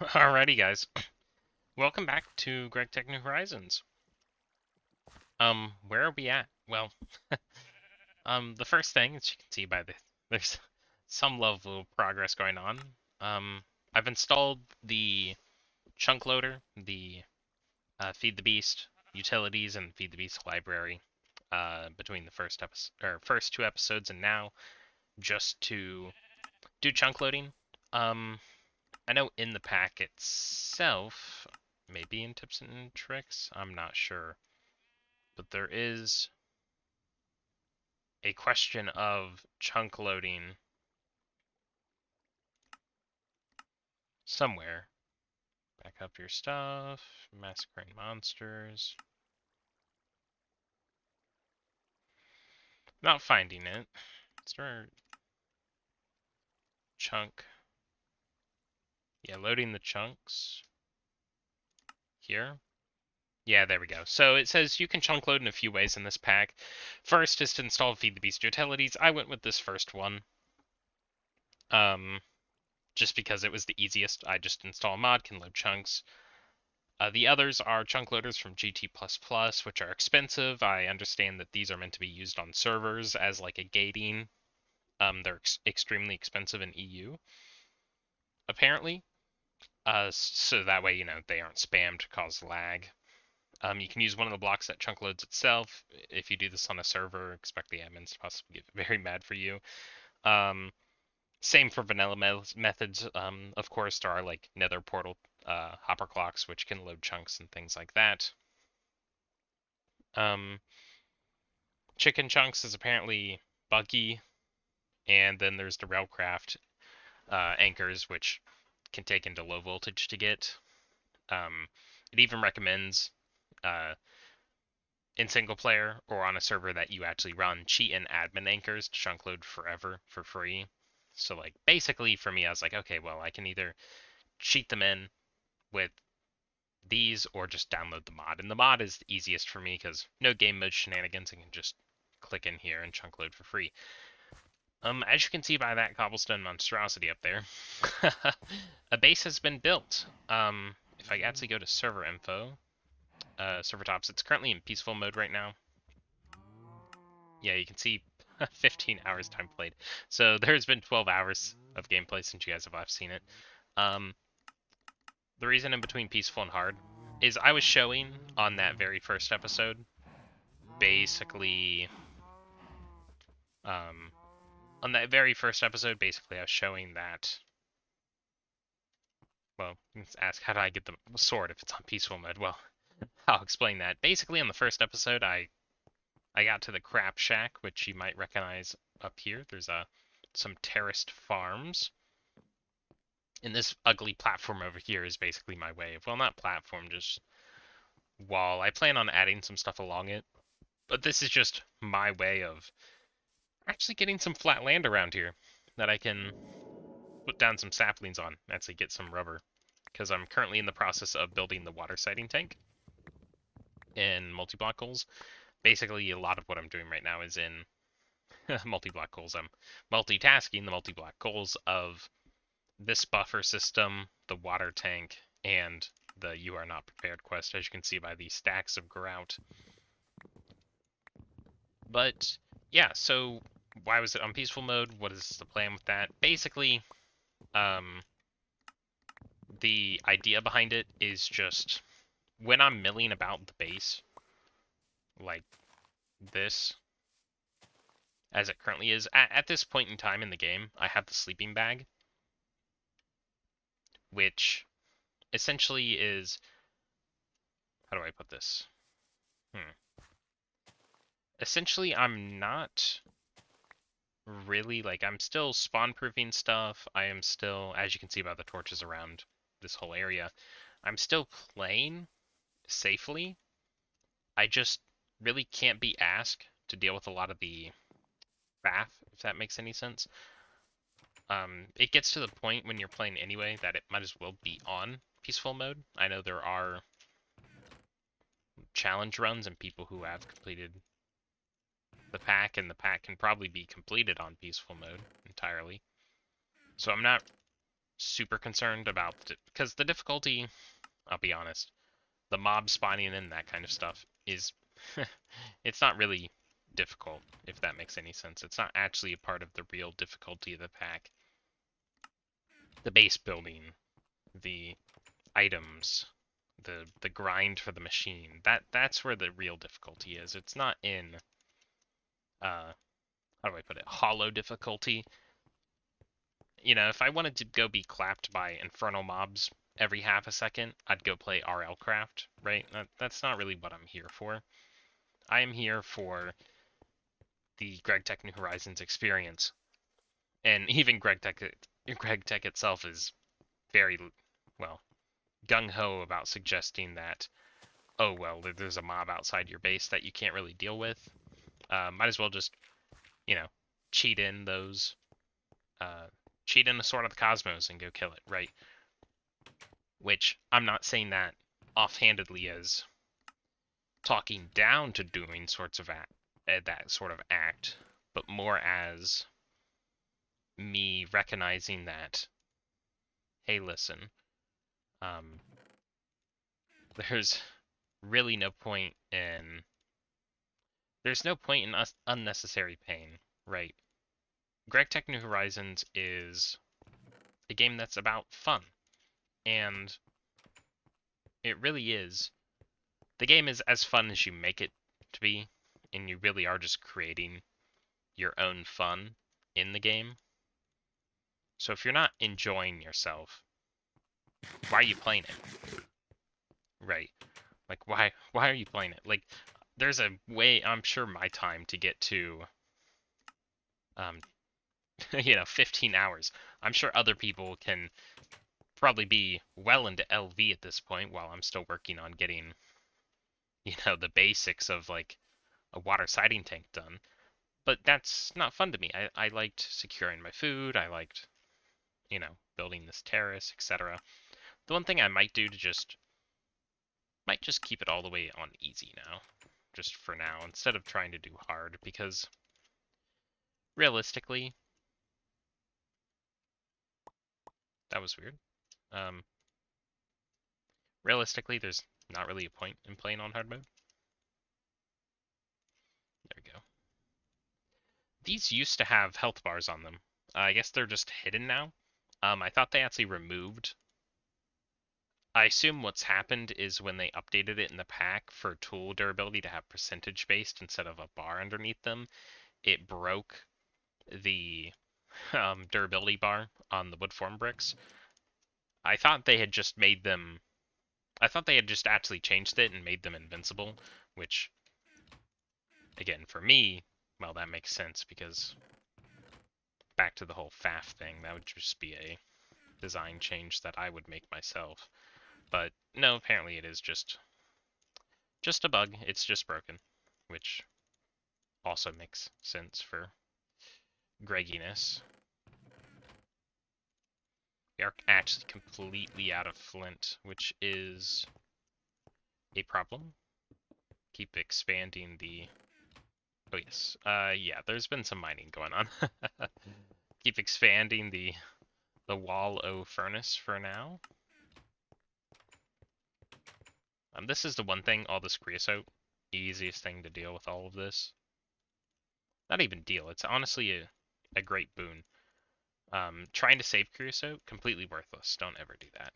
Alrighty, guys. Welcome back to Gregtech New Horizons. Where are we at? Well, the first thing, as you can see by there's some level of progress going on. I've installed the chunk loader, the Feed the Beast utilities, and Feed the Beast library between the first two episodes and now, just to do chunk loading. Um, I know in the pack itself, maybe in tips and tricks, I'm not sure, but there is a question of chunk loading somewhere. Back up your stuff, massacring monsters. Not finding it. Start chunk. Yeah, loading the chunks here. Yeah, there we go. So it says you can chunk load in a few ways in this pack. First is to install Feed the Beast utilities. I went with this first one. Just because it was the easiest. I just install a mod, can load chunks. The others are chunk loaders from GT++, which are expensive. I understand that these are meant to be used on servers as like a gating. They're extremely expensive in EU, apparently. So that way, they aren't spammed to cause lag. You can use one of the blocks that chunk loads itself. If you do this on a server, expect the admins to possibly get very mad for you. Same for vanilla methods. Of course, there are like nether portal hopper clocks, which can load chunks and things like that. Chicken chunks is apparently buggy, and then there's the railcraft anchors, which can take into low voltage to get. It even recommends in single player or on a server that you actually run cheat and admin anchors to chunk load forever for free. So like basically for me, I was like, okay, well I can either cheat them in with these or just download the mod. And the mod is the easiest for me because no game mode shenanigans. I can just click in here and chunk load for free. As you can see by that cobblestone monstrosity up there, a base has been built. If I actually go to server info, server tops, it's currently in peaceful mode right now. Yeah, you can see 15 hours time played. So there's been 12 hours of gameplay since you guys have last seen it. The reason in between peaceful and hard is I was showing on that very first episode, basically, on that very first episode, basically I was showing that, well, let's ask how do I get the sword if it's on peaceful mode? Well, I'll explain that. Basically, on the first episode, I got to the crap shack, which you might recognize up here. There's some terraced farms. And this ugly platform over here is basically my way of, well, not platform, just wall. I plan on adding some stuff along it, but this is just my way of actually getting some flat land around here that I can put down some saplings on, actually get some rubber, because I'm currently in the process of building the water sighting tank in multi-block goals. Basically, a lot of what I'm doing right now is in multi-block goals. I'm multitasking the multi-block goals of this buffer system, the water tank, and the You Are Not Prepared quest, as you can see by these stacks of grout. But yeah, so why was it on peaceful mode? What is the plan with that? Basically, the idea behind it is just when I'm milling about the base, like this, as it currently is, at this point in time in the game, I have the sleeping bag, which essentially is, how do I put this? Essentially, I'm not really, like, I'm still spawn-proofing stuff. I am still, as you can see by the torches around this whole area, I'm still playing safely. I just really can't be asked to deal with a lot of the faff, if that makes any sense. It gets to the point when you're playing anyway that it might as well be on peaceful mode. I know there are challenge runs and people who have completed the pack, and the pack can probably be completed on peaceful mode entirely. So I'm not super concerned about because the difficulty, I'll be honest, the mob spawning in that kind of stuff is it's not really difficult, if that makes any sense. It's not actually a part of the real difficulty of the pack. The base building, the items, the grind for the machine, that's where the real difficulty is. It's not in how do I put it? Hollow difficulty. You know, if I wanted to go be clapped by infernal mobs every half a second, I'd go play RL Craft, right? That's not really what I'm here for. I am here for the Gregtech New Horizons experience. And even Gregtech itself is very, well, gung-ho about suggesting that, oh, well, there's a mob outside your base that you can't really deal with. Might as well just, you know, cheat in those, cheat in the Sword of the Cosmos and go kill it, right? Which I'm not saying that offhandedly as talking down to doing sorts of that sort of act, but more as me recognizing that, hey, listen, um, there's really no point in us unnecessary pain, right? Gregtech New Horizons is a game that's about fun, and it really is. The game is as fun as you make it to be, and you really are just creating your own fun in the game. So if you're not enjoying yourself, why are you playing it? Right. Like why are you playing it? Like there's a way, I'm sure, my time to get to 15 hours. I'm sure other people can probably be well into LV at this point while I'm still working on getting, the basics of like a water siding tank done. But that's not fun to me. I liked securing my food. I liked, building this terrace, etc. The one thing I might just keep it all the way on easy now, just for now, instead of trying to do hard, because realistically, that was weird. Um, Realistically, there's not really a point in playing on hard mode. There we go. These used to have health bars on them. I guess they're just hidden now. I thought they actually removed. I assume what's happened is when they updated it in the pack for tool durability to have percentage based instead of a bar underneath them, it broke the durability bar on the wood form bricks. I thought they had just made them. I thought they had just actually changed it and made them invincible, which, again, for me, well, that makes sense because back to the whole FAF thing, that would just be a design change that I would make myself. But no, apparently it is just a bug. It's just broken, which also makes sense for Gregginess. We are actually completely out of flint, which is a problem. Keep expanding the... Oh yes, yeah, there's been some mining going on. Keep expanding the wall o furnace for now. This is the one thing, all this creosote, easiest thing to deal with all of this. Not even deal, it's honestly a great boon. Trying to save creosote, completely worthless. Don't ever do that.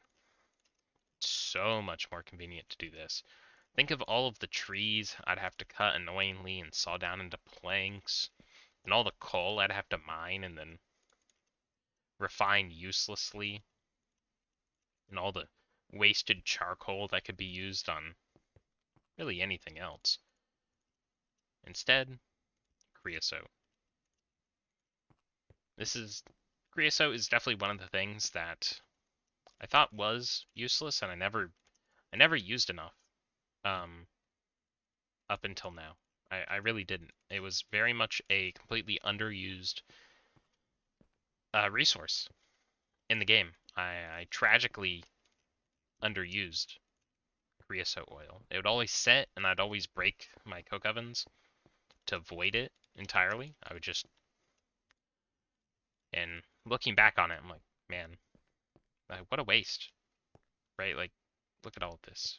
It's so much more convenient to do this. Think of all of the trees I'd have to cut annoyingly and saw down into planks, and all the coal I'd have to mine and then refine uselessly, and all the wasted charcoal that could be used on really anything else. Instead, creosote. Creosote is definitely one of the things that I thought was useless, and I never used enough up until now. I really didn't. It was very much a completely underused resource in the game. I tragically underused creosote oil. It would always set, and I'd always break my coke ovens to avoid it entirely. I would just... And looking back on it, I'm like, man, What a waste, right? Like, look at all of this.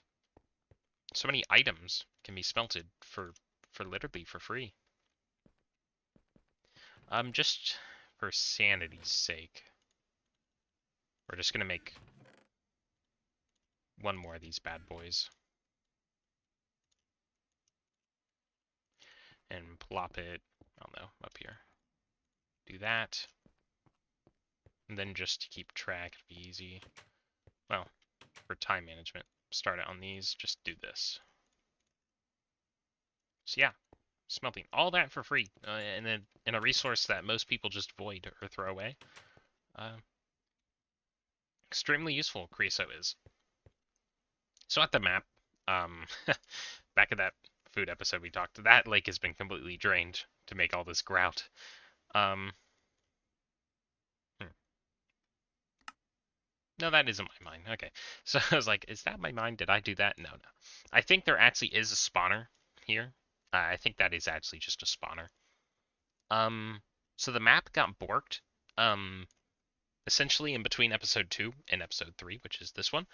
So many items can be smelted for literally for free. Just for sanity's sake, we're just gonna make one more of these bad boys and plop it, I don't know, up here. Do that. And then just to keep track, it'd be easy. Well, for time management, start it on these, just do this. So yeah, smelting all that for free, and then in a resource that most people just void or throw away. Uh, Extremely useful, creosote is. So at the map, um, back at that food episode we talked, that lake has been completely drained to make all this grout. Um, hmm. No, that isn't my mine. Okay, so I was like, is that my mine? Did I do that? No, no. I think there actually is a spawner here. I think that is actually just a spawner. Um, so the map got borked. Essentially in between episode 2 and episode 3, which is this one.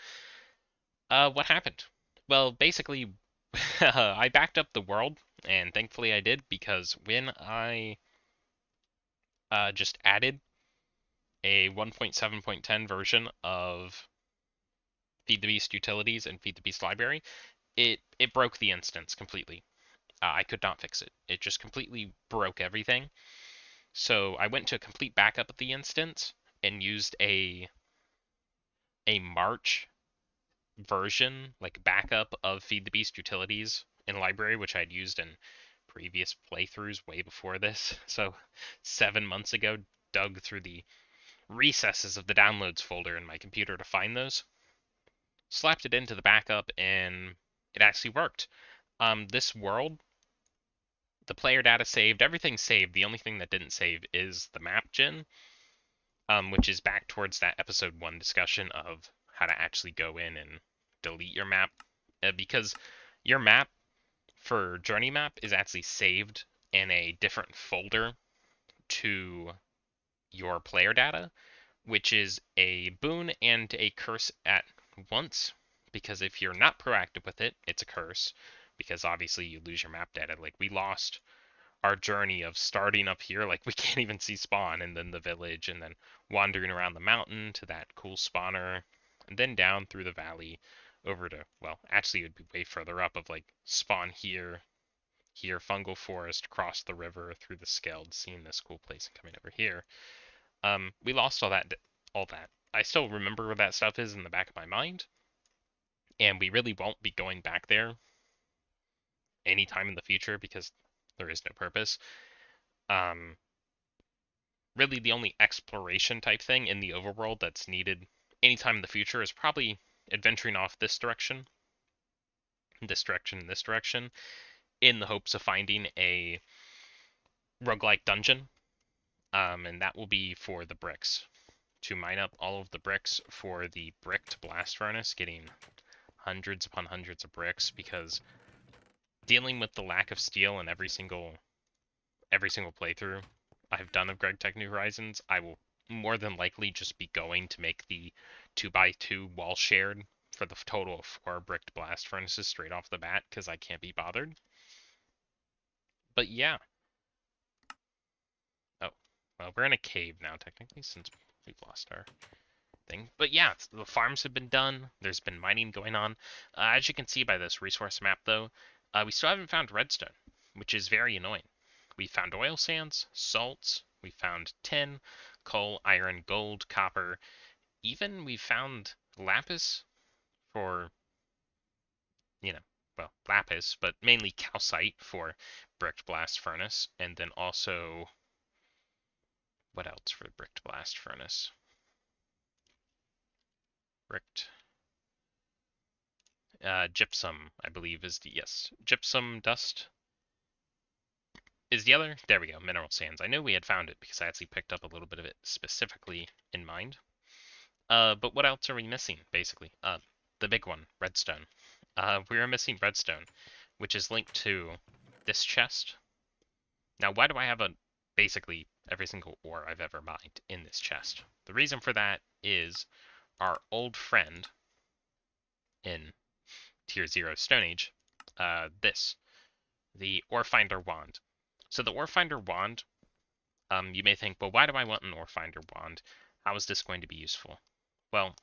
What happened? Well, basically, I backed up the world, and thankfully I did, because when I just added a 1.7.10 version of Feed the Beast utilities and Feed the Beast library, it broke the instance completely. I could not fix it. It just completely broke everything. So I went to a complete backup of the instance and used a March version, like backup of Feed the Beast utilities in library, which I'd used in previous playthroughs way before this. So 7 months ago, dug through the recesses of the downloads folder in my computer to find those, slapped it into the backup, and it actually worked. This world, the player data saved, everything saved. The only thing that didn't save is the map gen, which is back towards that episode 1 discussion of how to actually go in and delete your map, because your map for Journey Map is actually saved in a different folder to your player data, which is a boon and a curse at once. Because if you're not proactive with it, it's a curse. Because obviously you lose your map data. Like we lost our journey of starting up here, like we can't even see spawn, and then the village, and then wandering around the mountain to that cool spawner, and then down through the valley over to, well, actually it would be way further up of like spawn here, here, fungal forest, cross the river through the Skeld, seeing this cool place and coming over here. We lost all that, all that. I still remember where that stuff is in the back of my mind, and we really won't be going back there anytime in the future because there is no purpose. Um, Really, the only exploration type thing in the overworld that's needed anytime in the future is probably adventuring off this direction, this direction, and this direction, in the hopes of finding a roguelike dungeon, and that will be for the bricks. To mine up all of the bricks for the bricked blast furnace, getting hundreds upon hundreds of bricks, because dealing with the lack of steel in every single playthrough I've done of Gregtech New Horizons, I will more than likely just be going to make the 2x2 wall shared for the total of 4 bricked blast furnaces straight off the bat, because I can't be bothered. But yeah. Oh, well, we're in a cave now, technically, since we've lost our thing. But yeah, the farms have been done. There's been mining going on. As you can see by this resource map, though, we still haven't found redstone, which is very annoying. We found oil sands, salts, we found tin, coal, iron, gold, copper. Even we found lapis for, you know, well, lapis, but mainly calcite for bricked blast furnace. And then also, what else for the bricked blast furnace? Bricked gypsum, I believe, is the, yes, gypsum dust is the other. There we go, mineral sands. I knew we had found it because I actually picked up a little bit of it specifically in mind. But what else are we missing, basically? The big one, redstone. We are missing redstone, which is linked to this chest. Now, why do I have basically every single ore I've ever mined in this chest? The reason for that is our old friend in Tier 0 Stone Age, the Ore-Finder Wand. So the Ore-Finder Wand, you may think, well, why do I want an Ore-Finder Wand? How is this going to be useful? Well,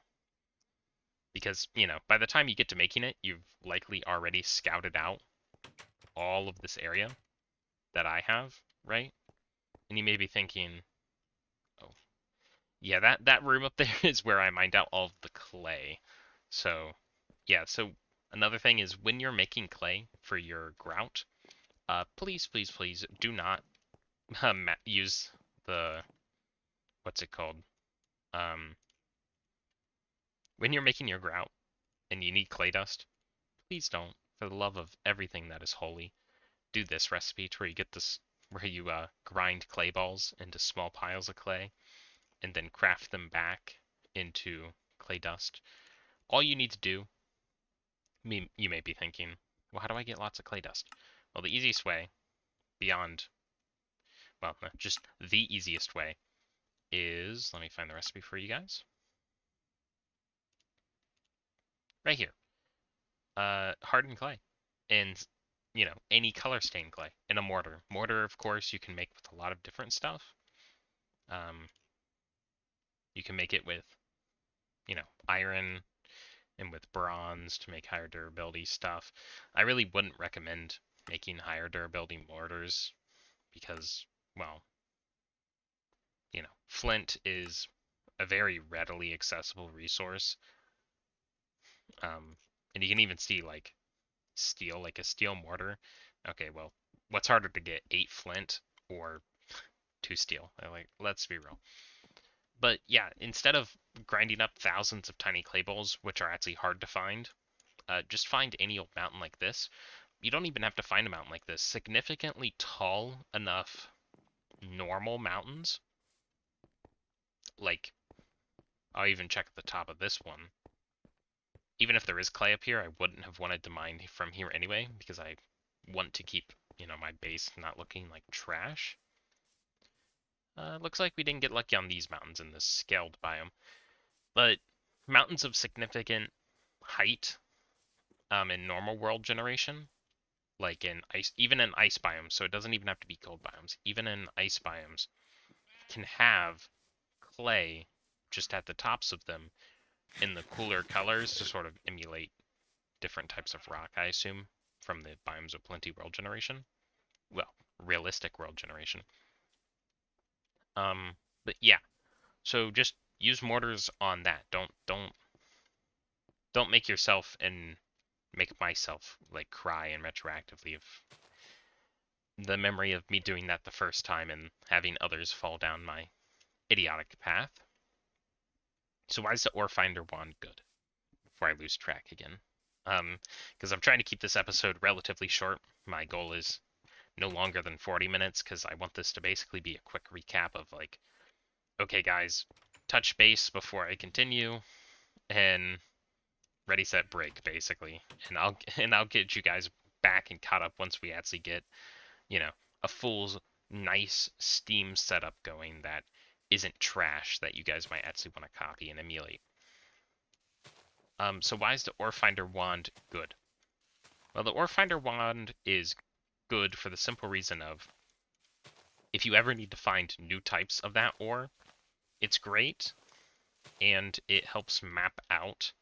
because, by the time you get to making it, you've likely already scouted out all of this area that I have, right? And you may be thinking, oh, yeah, that room up there is where I mined out all of the clay. So, yeah, so another thing is when you're making clay for your grout, please, please, please do not use the, what's it called? Um, when you're making your grout and you need clay dust, please don't, for the love of everything that is holy, do this recipe to where you get this, where you grind clay balls into small piles of clay and then craft them back into clay dust. All you need to do, you may be thinking, well, how do I get lots of clay dust? Well, the easiest way, beyond, well, no, just the easiest way is, let me find the recipe for you guys. Right here. Hardened clay. And, any color stained clay in a mortar. Mortar, of course, you can make with a lot of different stuff. You can make it with, iron and with bronze to make higher durability stuff. I really wouldn't recommend making higher durability mortars because, well, flint is a very readily accessible resource. And you can even see like steel, like a steel mortar. Okay, well, what's harder to get, 8 flint or 2 steel? Like, let's be real. But yeah, instead of grinding up thousands of tiny clay balls, which are actually hard to find, just find any old mountain like this. You don't even have to find a mountain like this. Significantly tall enough normal mountains, like, I'll even check at the top of this one. Even if there is clay up here, I wouldn't have wanted to mine from here anyway, because I want to keep, my base not looking like trash. Looks like we didn't get lucky on these mountains in this scaled biome. But mountains of significant height in normal world generation, like in ice, even in ice biomes, so it doesn't even have to be cold biomes, even in ice biomes, can have clay just at the tops of them in the cooler colors to sort of emulate different types of rock, I assume, from the biomes of plenty world generation. Well, realistic world generation. But yeah, so just use mortars on that. Don't make yourself and make myself like cry and retroactively of the memory of me doing that the first time and having others fall down my idiotic path. So why is the Ore Finder wand good? Before I lose track again. Because I'm trying to keep this episode relatively short. My goal is no longer than 40 minutes because I want this to basically be a quick recap of like, okay guys, touch base before I continue, and ready set break basically, and I'll get you guys back and caught up once we actually get, a full nice Steam setup going that isn't trash that you guys might actually want to copy and emulate. So why is the Ore Finder wand good? Well, the Ore Finder wand is good for the simple reason of if you ever need to find new types of that ore, it's great, and it helps map out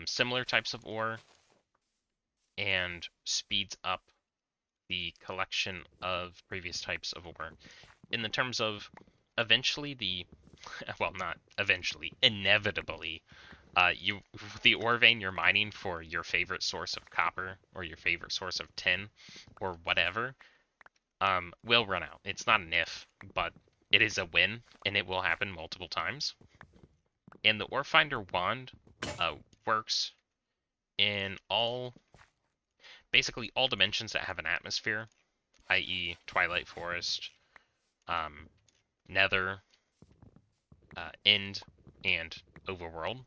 similar types of ore and speeds up the collection of previous types of ore. In the terms of eventually well, not eventually, inevitably, the ore vein you're mining for your favorite source of copper or your favorite source of tin or whatever will run out. It's not an if, but it is a when, and it will happen multiple times. And the Ore Finder wand works in basically all dimensions that have an atmosphere, i.e. Twilight Forest, Nether, End, and Overworld.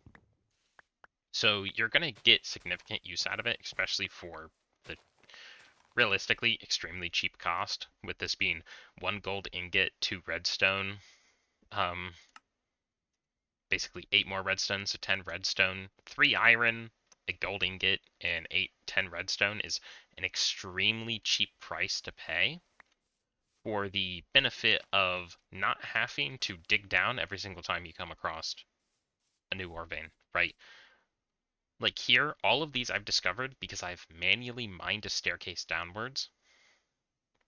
So you're going to get significant use out of it, especially for the realistically extremely cheap cost, with this being 1 gold ingot, 2 redstone, basically 8 more redstone, so 10 redstone, 3 iron, a gold ingot, and 10 redstone is an extremely cheap price to pay for the benefit of not having to dig down every single time you come across a new ore vein, right? Like here, all of these I've discovered because I've manually mined a staircase downwards,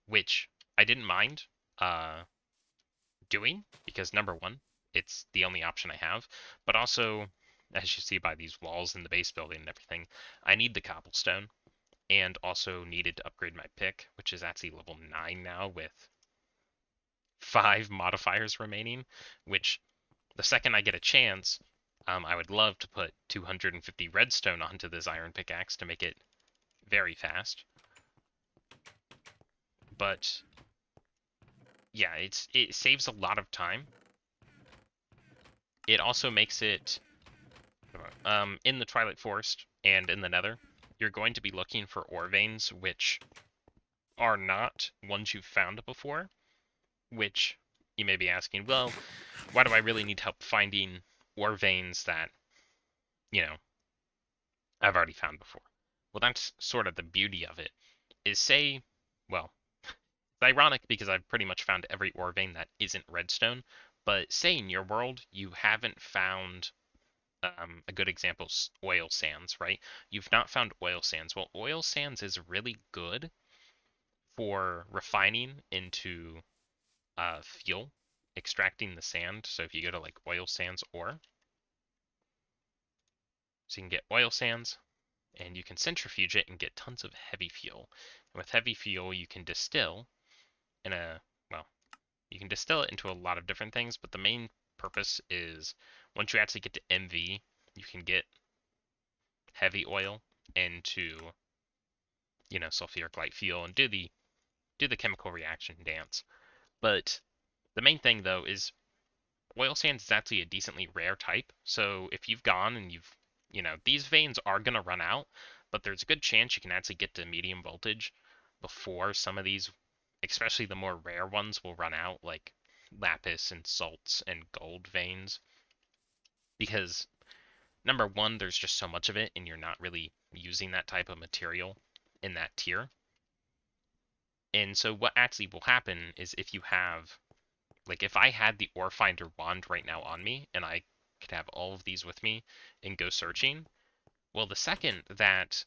which I didn't mind uh, doing because number one, it's the only option I have, but also, as you see by these walls in the base building and everything, I need the cobblestone and also needed to upgrade my pick, which is actually level 9 now with 5 modifiers remaining, which the second I get a chance, I would love to put 250 redstone onto this iron pickaxe to make it very fast. But yeah, it saves a lot of time. It also makes it in the Twilight Forest and in the Nether, you're going to be looking for ore veins which are not ones you've found before, which you may be asking, well, why do I really need help finding ore veins that, you know, I've already found before? Well, that's sort of the beauty of it. Is say, well, it's ironic because I've pretty much found every ore vein that isn't redstone, but say in your world you haven't found a good example is oil sands, right? You've not found oil sands. Well, oil sands is really good for refining into fuel, extracting the sand. So if you go to like oil sands ore, so you can get oil sands and you can centrifuge it and get tons of heavy fuel. And with heavy fuel, you can distill in a, well, you can distill it into a lot of different things, but the main purpose is once you actually get to MV, you can get heavy oil into, you know, sulfuric light fuel and do the chemical reaction dance. But the main thing though is oil sands is actually a decently rare type. So if you've gone and you've, you know, these veins are gonna run out, but there's a good chance you can actually get to medium voltage before some of these, especially the more rare ones, will run out, like lapis and salts and gold veins. Because number one, there's just so much of it, and you're not really using that type of material in that tier. And so what actually will happen is if you have, like if I had the ore finder wand right now on me and I could have all of these with me and go searching, well, the second that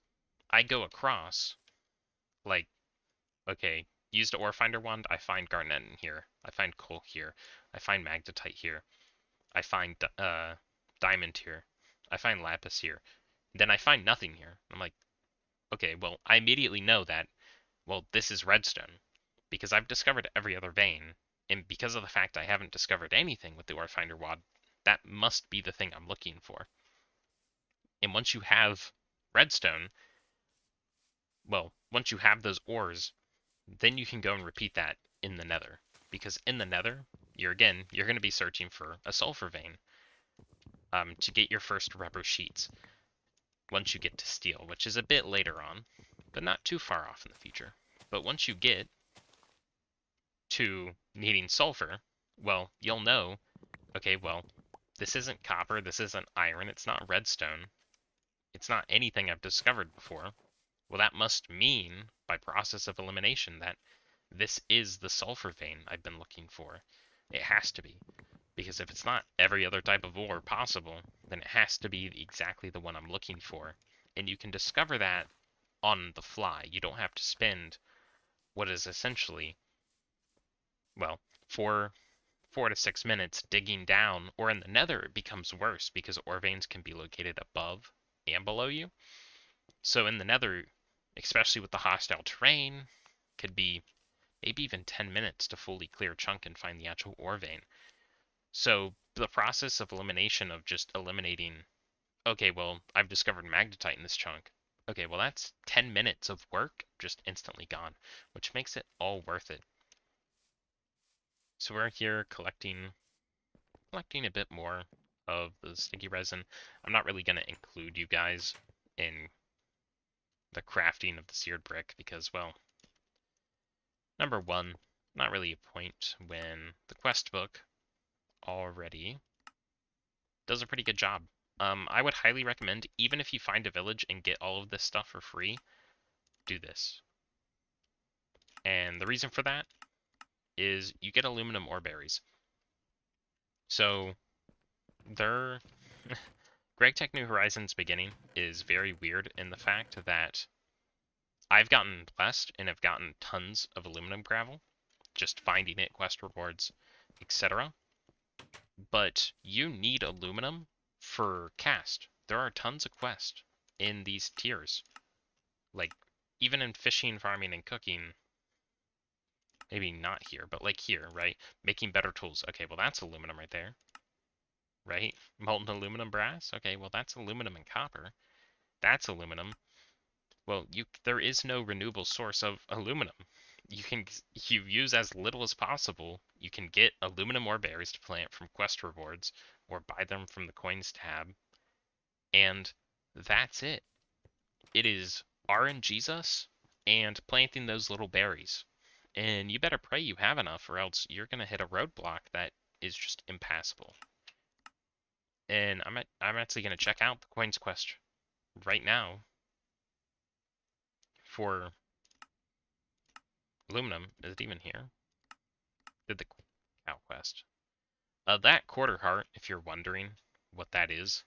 I go across, like, okay, use the ore finder wand, I find garnet in here, I find coal here, I find magnetite here, I find diamond here, I find lapis here, then I find nothing here. I'm like, okay, well, I immediately know that, well, this is redstone because I've discovered every other vein, and because of the fact I haven't discovered anything with the ore finder wand, that must be the thing I'm looking for. And once you have redstone, well, once you have those ores, then you can go and repeat that in the nether. Because in the nether, you're going to be searching for a sulfur vein to get your first rubber sheets once you get to steel, which is a bit later on, but not too far off in the future. But once you get to needing sulfur, well, you'll know, okay, well, this isn't copper, this isn't iron, it's not redstone, it's not anything I've discovered before. Well, that must mean, by process of elimination, that this is the sulfur vein I've been looking for. It has to be. Because if it's not every other type of ore possible, then it has to be exactly the one I'm looking for. And you can discover that on the fly. You don't have to spend what is essentially, well, 4 to 6 minutes digging down, or in the nether it becomes worse because ore veins can be located above and below you. So in the nether, especially with the hostile terrain, could be maybe even 10 minutes to fully clear a chunk and find the actual ore vein. So the process of elimination of just eliminating, okay, well, I've discovered magnetite in this chunk. Okay, well, that's 10 minutes of work just instantly gone, which makes it all worth it. So we're here collecting a bit more of the sticky resin. I'm not really going to include you guys in the crafting of the seared brick because, well, number one, not really a point when the quest book already does a pretty good job. I would highly recommend, even if you find a village and get all of this stuff for free, do this. And the reason for that is you get aluminum ore berries. So they're Gregtech New Horizons beginning is very weird in the fact that I've gotten blessed and have gotten tons of aluminum gravel, just finding it, quest rewards, etc. But you need aluminum for cast. There are tons of quests in these tiers. Like, even in fishing, farming, and cooking, maybe not here, but like here, right? Making better tools. Okay, well, that's aluminum right there, right? Molten aluminum brass. Okay, well, that's aluminum and copper. That's aluminum. Well, there is no renewable source of aluminum. You use as little as possible. You can get aluminum ore berries to plant from quest rewards or buy them from the coins tab, and that's it. It is RNGesus and planting those little berries. And you better pray you have enough, or else you're gonna hit a roadblock that is just impassable. And I'm actually gonna check out the coins quest right now for aluminum. Is it even here? Did the cow quest? That quarter heart, if you're wondering what that is,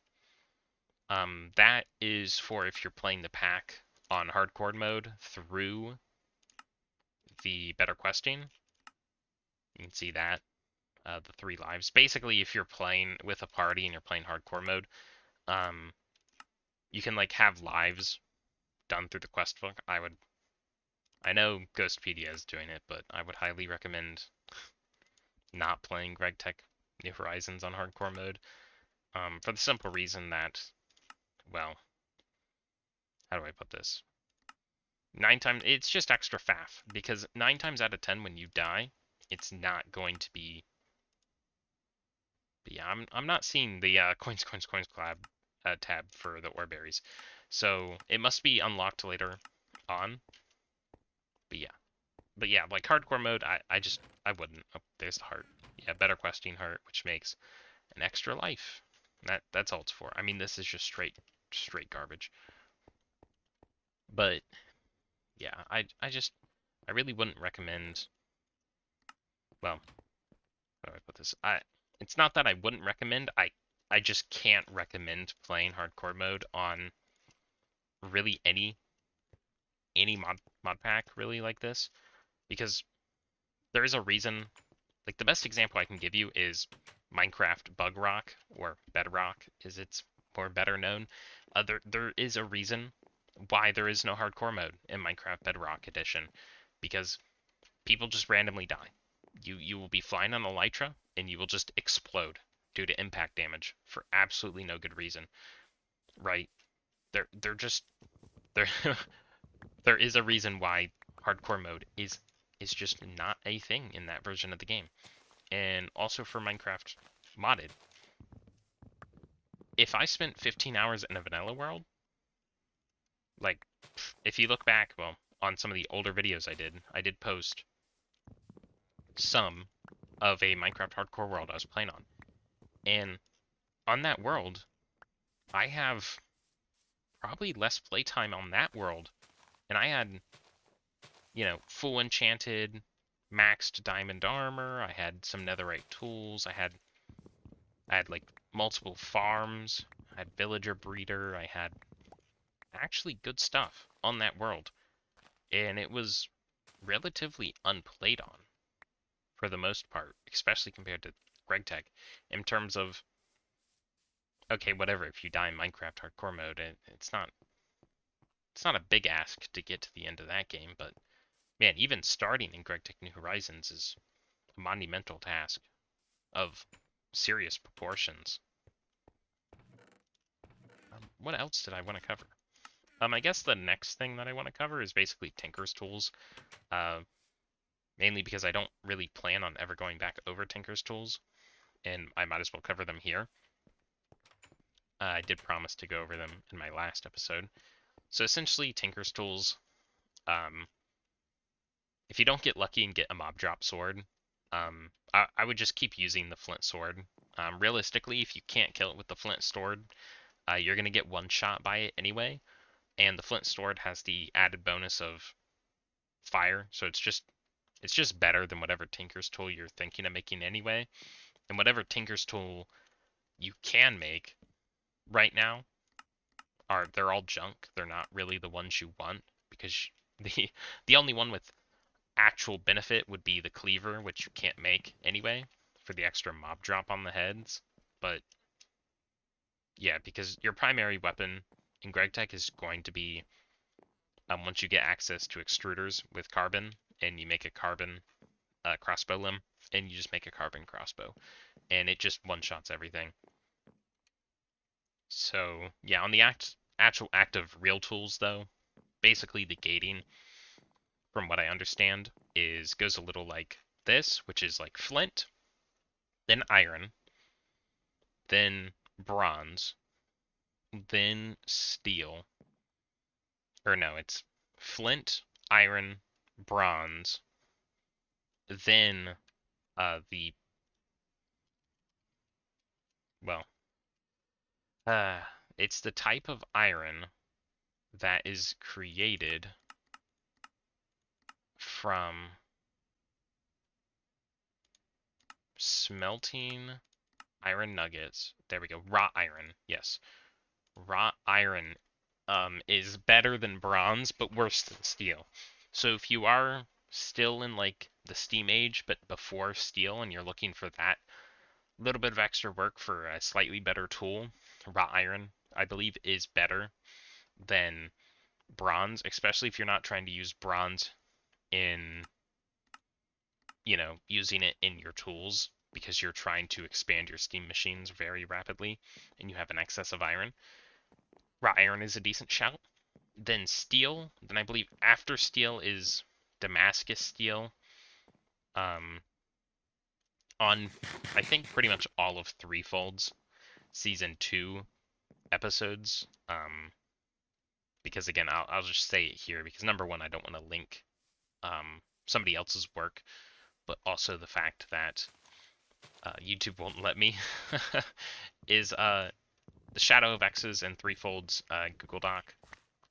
that is for if you're playing the pack on hardcore mode through the better questing. You can see that. The 3 lives. Basically, if you're playing with a party and you're playing hardcore mode, um, you can like have lives done through the quest book. I know Ghostpedia is doing it, but I would highly recommend not playing Gregtech New Horizons on hardcore mode, for the simple reason that, well, how do I put this? 9 times, it's just extra faff, because 9 times out of 10 when you die, it's not going to be. But yeah, I'm not seeing the coins tab for the ore berries, so it must be unlocked later on. But yeah, like hardcore mode, I wouldn't. Oh, there's the heart. Yeah, better questing heart, which makes an extra life. That's all it's for. I mean, this is just straight garbage. But yeah, I really wouldn't recommend. Well, how do I put this? It's not that I wouldn't recommend. I just can't recommend playing hardcore mode on really any mod pack really like this, because there is a reason. Like, the best example I can give you is Minecraft Bug Rock, or Bedrock, as it's more better known. There is a reason why there is no hardcore mode in Minecraft Bedrock Edition, because people just randomly die. You will be flying on Elytra and you will just explode due to impact damage for absolutely no good reason. Right? They're just there there is a reason why hardcore mode is just not a thing in that version of the game. And also for Minecraft modded, if I spent 15 hours in a vanilla world, like, if you look back, well, on some of the older videos I did post some of a Minecraft hardcore world I was playing on. And on that world, I have probably less playtime on that world. And I had, full enchanted, maxed diamond armor, I had some netherite tools, I had like multiple farms, I had villager breeder, I had actually good stuff on that world. And it was relatively unplayed on for the most part, especially compared to Gregtech, in terms of, okay, whatever, if you die in Minecraft hardcore mode, it's not a big ask to get to the end of that game, but man, even starting in Gregtech New Horizons is a monumental task of serious proportions. What else did I want to cover? I guess the next thing that I want to cover is basically Tinker's tools, uh, mainly because I don't really plan on ever going back over Tinker's tools, and I might as well cover them here. I did promise to go over them in my last episode. So essentially, Tinker's tools, if you don't get lucky and get a mob drop sword, I would just keep using the flint sword. Realistically, if you can't kill it with the flint sword, you're gonna get one shot by it anyway. And the flint sword has the added bonus of fire, so it's just better than whatever Tinker's tool you're thinking of making anyway. And whatever Tinker's tool you can make right now they're all junk. They're not really the ones you want because the the only one with actual benefit would be the cleaver, which you can't make anyway for the extra mob drop on the heads. But yeah, because your primary weapon in Gregtech is going to be once you get access to extruders with carbon and you make a carbon crossbow limb and you just make a carbon crossbow and it just one shots everything. So yeah, on the actual act of real tools though, basically the gating, from what I understand, is goes a little like this, which is like flint, then iron, then bronze, then steel. Or no, it's flint, iron, bronze, then the well, uh it's the type of iron that is created from smelting iron nuggets. There we go. Raw iron. Yes. Raw iron is better than bronze, but worse than steel. So if you are still in like the Steam age, but before steel, and you're looking for that little bit of extra work for a slightly better tool, raw iron, I believe, is better than bronze, especially if you're not trying to use bronze in, using it in your tools because you're trying to expand your Steam machines very rapidly and you have an excess of iron. Raw iron is a decent shout. Then steel. Then I believe after steel is Damascus steel. Um, on I think pretty much all of Threefold's season 2 episodes. Because again, I'll just say it here because number one, I don't want to link somebody else's work, but also the fact that YouTube won't let me is the Shadow of X's and Threefold's Google Doc.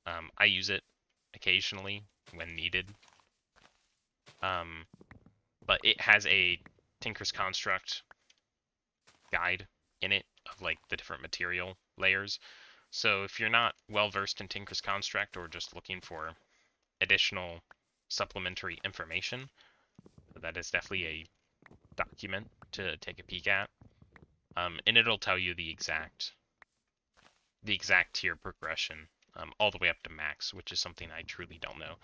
I use it occasionally when needed. But it has a Tinker's Construct guide in it of like the different material layers. So if you're not well versed in Tinker's Construct or just looking for additional supplementary information, that is definitely a document to take a peek at. And it'll tell you the exact tier progression all the way up to max, which is something I truly don't know.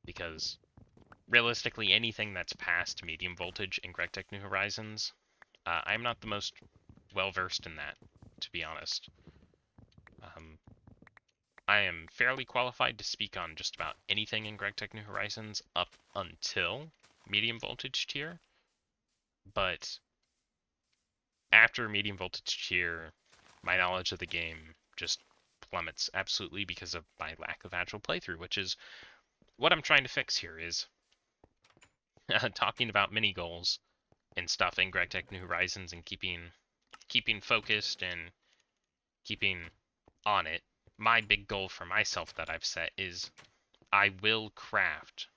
Because realistically, anything that's past medium voltage in Gregtech New Horizons, I'm not the most well versed in that, to be honest. I am fairly qualified to speak on just about anything in Gregtech New Horizons up until medium voltage tier, but after medium voltage tier, my knowledge of the game just plummets absolutely because of my lack of actual playthrough, which is what I'm trying to fix here is talking about mini goals and stuff in Gregtech New Horizons and keeping focused and keeping on it. My big goal for myself that I've set is I will craft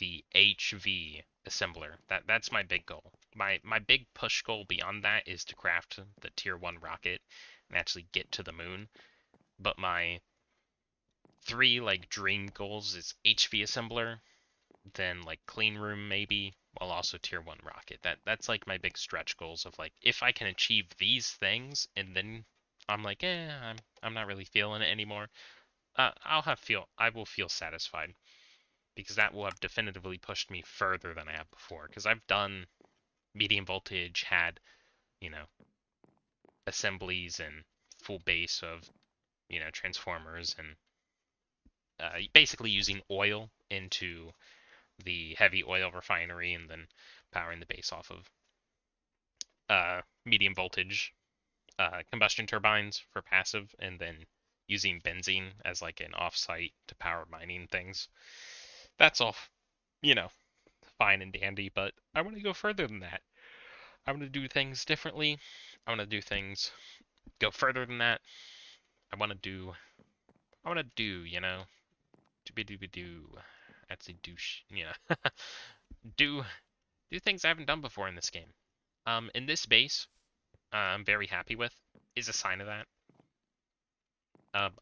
the HV assembler. That's my big goal. My big push goal beyond that is to craft the tier 1 rocket and actually get to the moon. But my 3 like dream goals is HV assembler, then like clean room maybe, while also tier 1 rocket. That's like my big stretch goals of like if I can achieve these things and then I'm like, I'm not really feeling it anymore. I will feel satisfied because that will have definitively pushed me further than I have before. Because I've done medium voltage, had assemblies and full base of transformers and basically using oil into the heavy oil refinery and then powering the base off of medium voltage combustion turbines for passive, and then using benzene as like an offsite to power mining things. That's all, you know, fine and dandy, but I want to go further than that. I want to do things differently. I want to do things go further than that. I want to do I want to do, dooby dooby doo. Actually do do things I haven't done before in this game. In this base, I'm very happy with is a sign of that.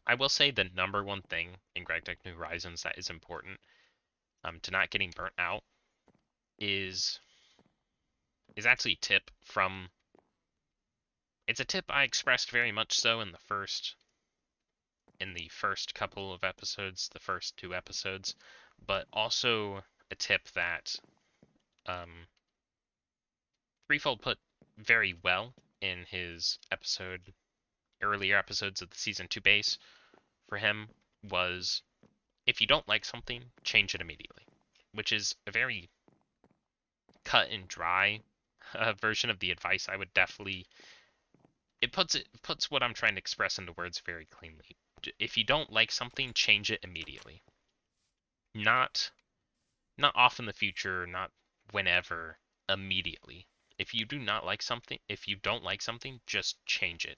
I will say the number one thing in Gregtech New Horizons that is important to not getting burnt out is actually a tip from. It's a tip I expressed very much so in the first couple of episodes, the first two episodes, but also a tip that Threefold put very well in his earlier episodes of the season 2 base. For him was, if you don't like something, change it immediately, which is a very cut and dry version of the advice. I would definitely, it puts what I'm trying to express into words very cleanly. If you don't like something, change it immediately. Not off in the future, not whenever, immediately. If you don't like something, just change it,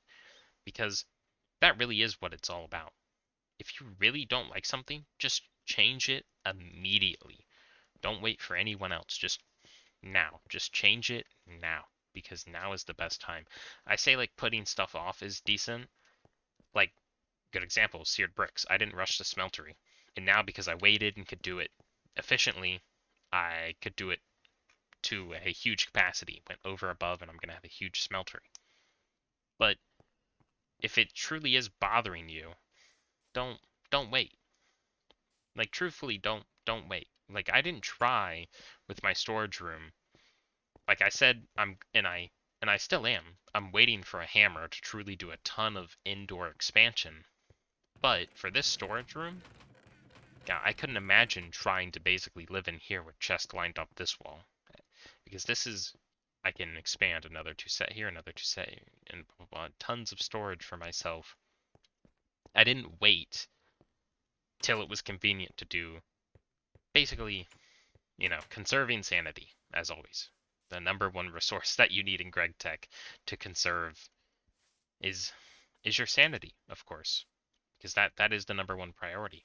because that really is what it's all about. If you really don't like something, just change it immediately. Don't wait for anyone else. Just change it now, because now is the best time. I say like putting stuff off is decent. Like, good example, seared bricks. I didn't rush the smeltery. And now because I waited and could do it efficiently, I could do it to a huge capacity, went over above, and I'm going to have a huge smeltery. But if it truly is bothering you, don't wait. Like, truthfully, don't wait. Like, I didn't try with my storage room. Like I said, I still am. I'm waiting for a hammer to truly do a ton of indoor expansion. But for this storage room, yeah, I couldn't imagine trying to basically live in here with chests lined up this wall. Because this is, I can expand another 2 set here, another 2 set here, and blah, blah, blah, tons of storage for myself. I didn't wait till it was convenient to do, basically, conserving sanity, as always. The number one resource that you need in Gregtech to conserve is your sanity, of course, because that is the number one priority.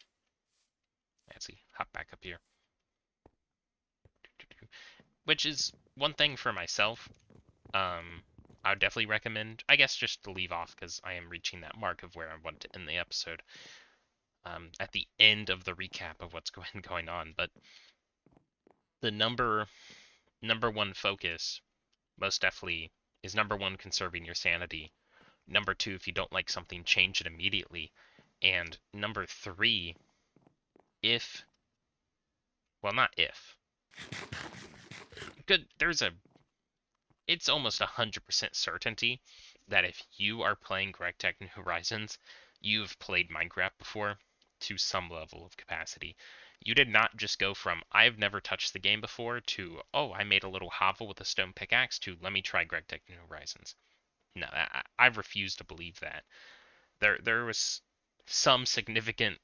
Let's see, hop back up here. Which is one thing for myself. I would definitely recommend, I guess, just to leave off, because I am reaching that mark of where I want to end the episode. At the end of the recap of what's going on, but the number one focus, most definitely, is number one, conserving your sanity. Number two, if you don't like something, change it immediately. And number three, not if. Good, it's almost 100% certainty that if you are playing Gregtech New Horizons, you've played Minecraft before to some level of capacity. You did not just go from, I've never touched the game before, to, oh, I made a little hovel with a stone pickaxe, to, let me try Gregtech New Horizons. No, I refuse to believe that. There was some significant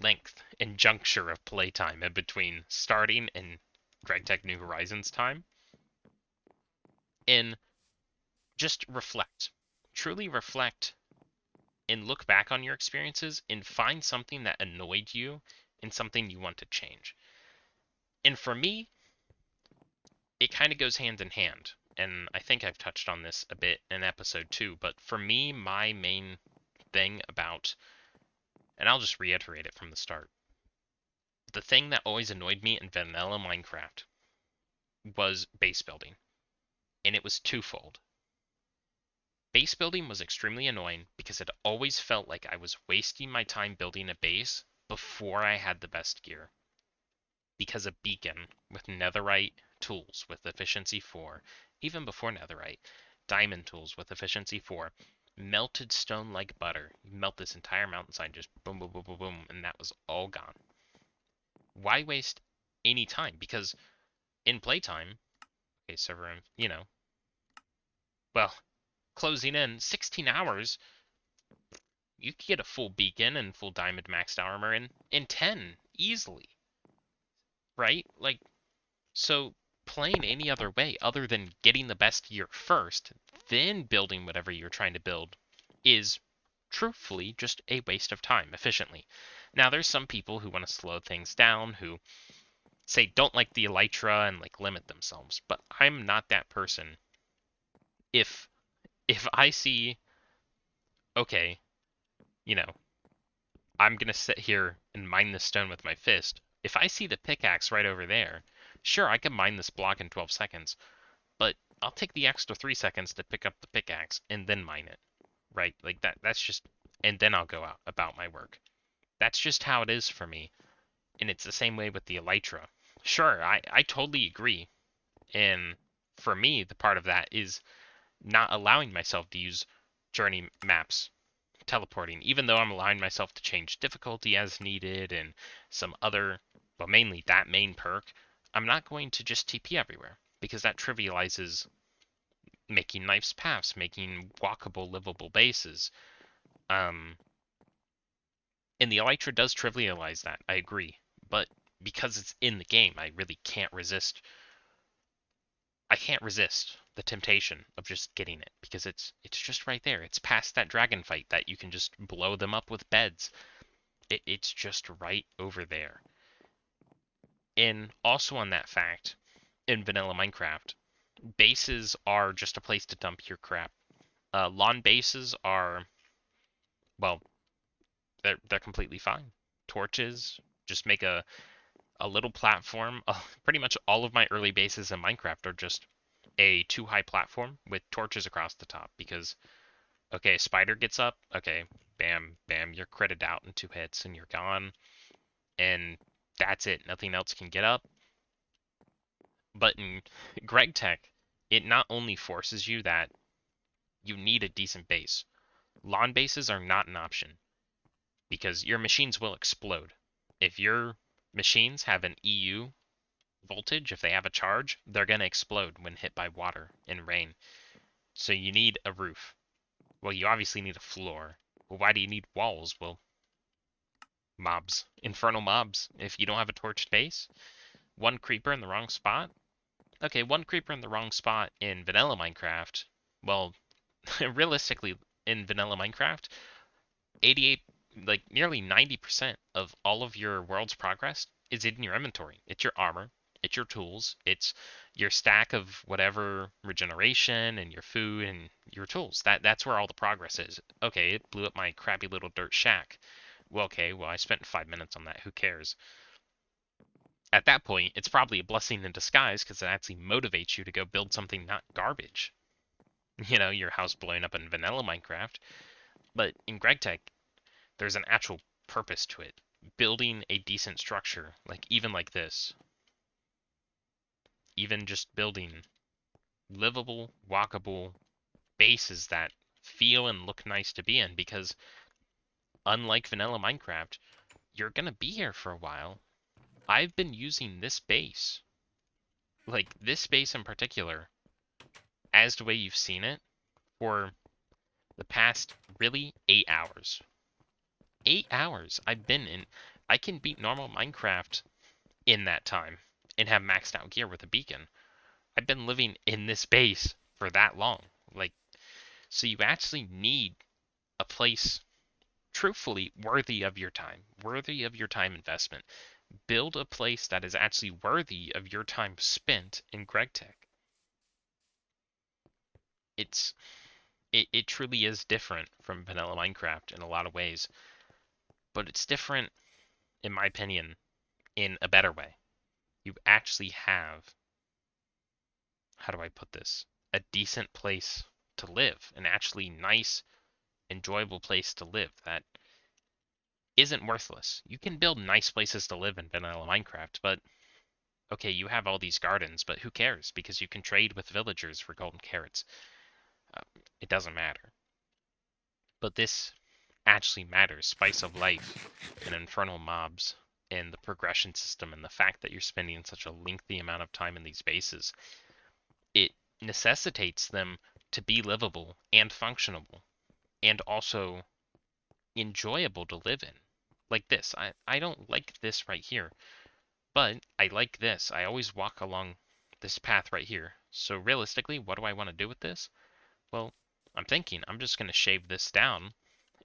length and juncture of playtime in between starting and Gregtech New Horizons time. And just reflect. Truly reflect and look back on your experiences and find something that annoyed you and something you want to change. And for me, it kind of goes hand in hand. And I think I've touched on this a bit in episode 2, but for me, my main thing about, and I'll just reiterate it from the start, the thing that always annoyed me in vanilla Minecraft was base building. And it was twofold. Base building was extremely annoying because it always felt like I was wasting my time building a base before I had the best gear. Because a beacon with netherite tools with efficiency 4, even before netherite, diamond tools with efficiency 4, melted stone like butter. You melt this entire mountainside, just boom, boom, boom, boom, boom, and that was all gone. Why waste any time? Because in playtime, okay, server, well, closing in 16 hours, you could get a full beacon and full diamond maxed armor in 10 easily, right? Like, So playing any other way other than getting the best gear first, then building whatever you're trying to build is truthfully just a waste of time efficiently. Now there's some people who want to slow things down, who say don't like the elytra and like limit themselves, but I'm not that person. If I see, okay, you know, I'm gonna sit here and mine this stone with my fist. If I see the pickaxe right over there, sure, I can mine this block in 12 seconds, but I'll take the extra 3 seconds to pick up the pickaxe and then mine it, right? Like that's just, and then I'll go out about my work. That's just how it is for me. And it's the same way with the elytra. Sure, I totally agree. And for me, the part of that is not allowing myself to use journey maps teleporting, even though I'm allowing myself to change difficulty as needed and some other, well, mainly that main perk. I'm not going to just TP everywhere because that trivializes making nice paths, making walkable, livable bases. Um, and the Elytra does trivialize that. I agree, but because it's in the game, I really can't resist. I can't resist the temptation of just getting it because it's just right there. It's past that dragon fight that you can just blow them up with beds. It's just right over there. And also on that fact, in vanilla Minecraft, bases are just a place to dump your crap. Lawn bases are, well, they're completely fine. Torches, just make a little platform. Pretty much all of my early bases in Minecraft are just a too high platform with torches across the top because okay, a spider gets up, okay, bam, bam, you're critted out in 2 hits and you're gone, and that's it. Nothing else can get up. But in Gregtech, it not only forces you that you need a decent base. Lawn bases are not an option because your machines will explode. If your machines have an EU voltage, if they have a charge, they're going to explode when hit by water and rain. So you need a roof. Well, you obviously need a floor. Well, why do you need walls? Well, mobs. Infernal mobs. If you don't have a torched base, one creeper in the wrong spot. Okay, one creeper in the wrong spot in vanilla Minecraft. Well, realistically, in vanilla Minecraft, 88, like nearly 90% of all of your world's progress is in your inventory. It's your armor, it's your tools, it's your stack of whatever regeneration and your food and your tools. That's where all the progress is. Okay, it blew up my crappy little dirt shack. Well, okay, well I spent 5 minutes on that. Who cares? At that point, it's probably a blessing in disguise because it actually motivates you to go build something not garbage. You know, your house blowing up in vanilla Minecraft. But in Gregtech, there's an actual purpose to it. Building a decent structure, like even like this, even just building livable, walkable bases that feel and look nice to be in, because unlike vanilla Minecraft, you're gonna be here for a while. I've been using this base, like this base in particular, as the way you've seen it, for the past really 8 hours. 8 hours I've been in. I can beat normal Minecraft in that time and have maxed out gear with a beacon. I've been living in this base for that long. Like, so you actually need a place truthfully worthy of your time, worthy of your time investment. Build a place that is actually worthy of your time spent in Gregtech. It's it truly is different from vanilla Minecraft in a lot of ways, but it's different, in my opinion, in a better way. You actually have, how do I put this? A decent place to live, an actually nice, enjoyable place to live that isn't worthless. You can build nice places to live in vanilla Minecraft, but okay, you have all these gardens, but who cares? Because you can trade with villagers for golden carrots. Uh, it doesn't matter. But this actually matters. Spice of life and infernal mobs and the progression system and the fact that you're spending such a lengthy amount of time in these bases, it necessitates them to be livable and functionable and also enjoyable to live in. Like this. I don't like this right here. But I like this. I always walk along this path right here. So realistically, what do I want to do with this? Well, I'm thinking I'm just going to shave this down,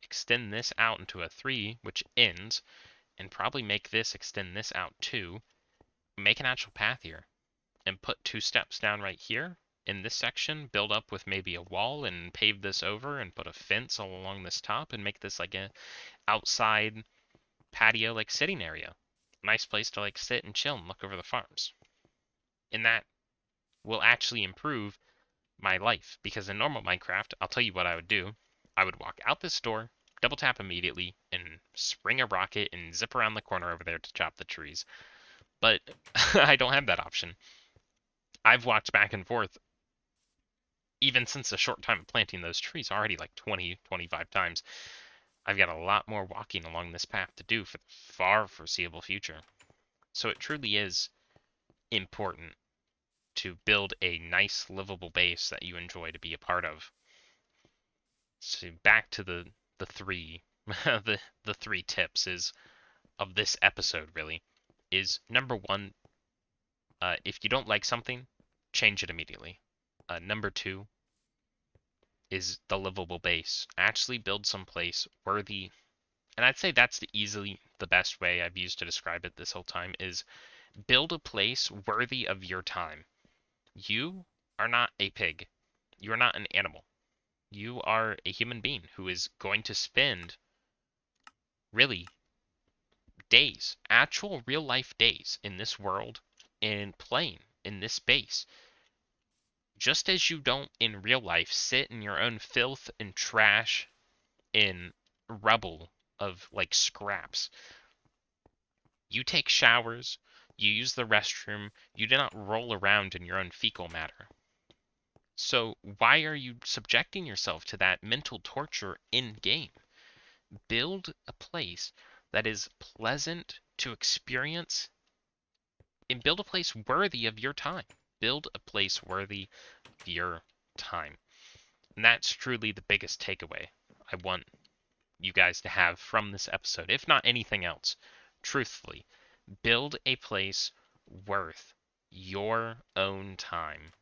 extend this out into a 3, which ends, and probably make this extend this out too. Make an actual path here, and put 2 steps down right here in this section, build up with maybe a wall and pave this over and put a fence all along this top and make this like a outside patio like sitting area. Nice place to like sit and chill and look over the farms. And that will actually improve my life because in normal Minecraft, I'll tell you what I would do. I would walk out this door, double tap immediately, and spring a rocket and zip around the corner over there to chop the trees. But I don't have that option. I've walked back and forth even since a short time of planting those trees, already like 20, 25 times. I've got a lot more walking along this path to do for the far foreseeable future. So it truly is important to build a nice livable base that you enjoy to be a part of. So back to the three the 3 tips is of this episode really is number 1, if you don't like something, change it immediately. Number 2 is the livable base. Actually build some place worthy, and I'd say that's easily the best way I've used to describe it this whole time is build a place worthy of your time. You are not a pig. You are not an animal. You are a human being who is going to spend really days, actual real life days in this world and playing in this base. Just as you don't in real life sit in your own filth and trash and rubble of like scraps. You take showers, you use the restroom, you do not roll around in your own fecal matter. So why are you subjecting yourself to that mental torture in game? Build a place that is pleasant to experience and build a place worthy of your time. Build a place worthy of your time. And that's truly the biggest takeaway I want you guys to have from this episode, if not anything else. Truthfully, build a place worth your own time.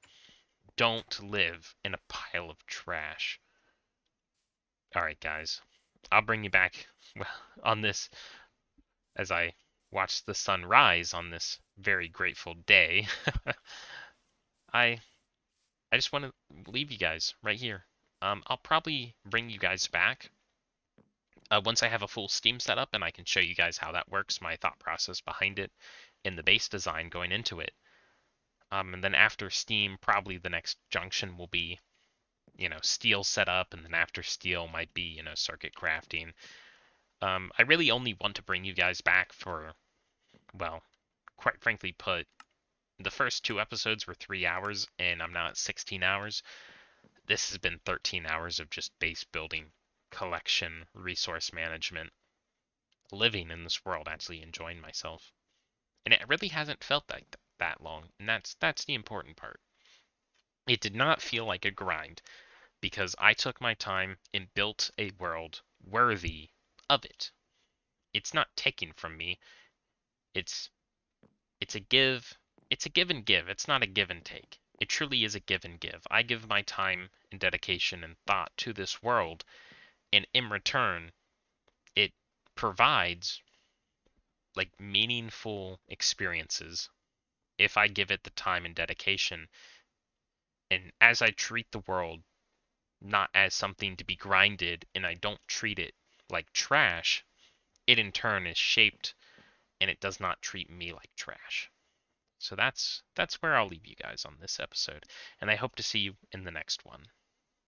Don't live in a pile of trash. Alright, guys. I'll bring you back on this as I watch the sun rise on this very grateful day. I I just want to leave you guys right here. I'll probably bring you guys back once I have a full Steam setup and I can show you guys how that works, my thought process behind it, and the base design going into it. And then after Steam, probably the next junction will be, steel setup, and then after steel might be, circuit crafting. I really only want to bring you guys back for, well, quite frankly put, the first 2 episodes were 3 hours, and I'm now at 16 hours. This has been 13 hours of just base building, collection, resource management, living in this world, actually enjoying myself. And it really hasn't felt like that long, and that's the important part. It did not feel like a grind because I took my time and built a world worthy of it. It's not taken from me. It's it's a give. It's a give and give. It's not a give and take. It truly is a give and give. I give my time and dedication and thought to this world, and in return, it provides like meaningful experiences if I give it the time and dedication. And as I treat the world not as something to be grinded and I don't treat it like trash, it in turn is shaped and it does not treat me like trash. So that's where I'll leave you guys on this episode, and I hope to see you in the next one.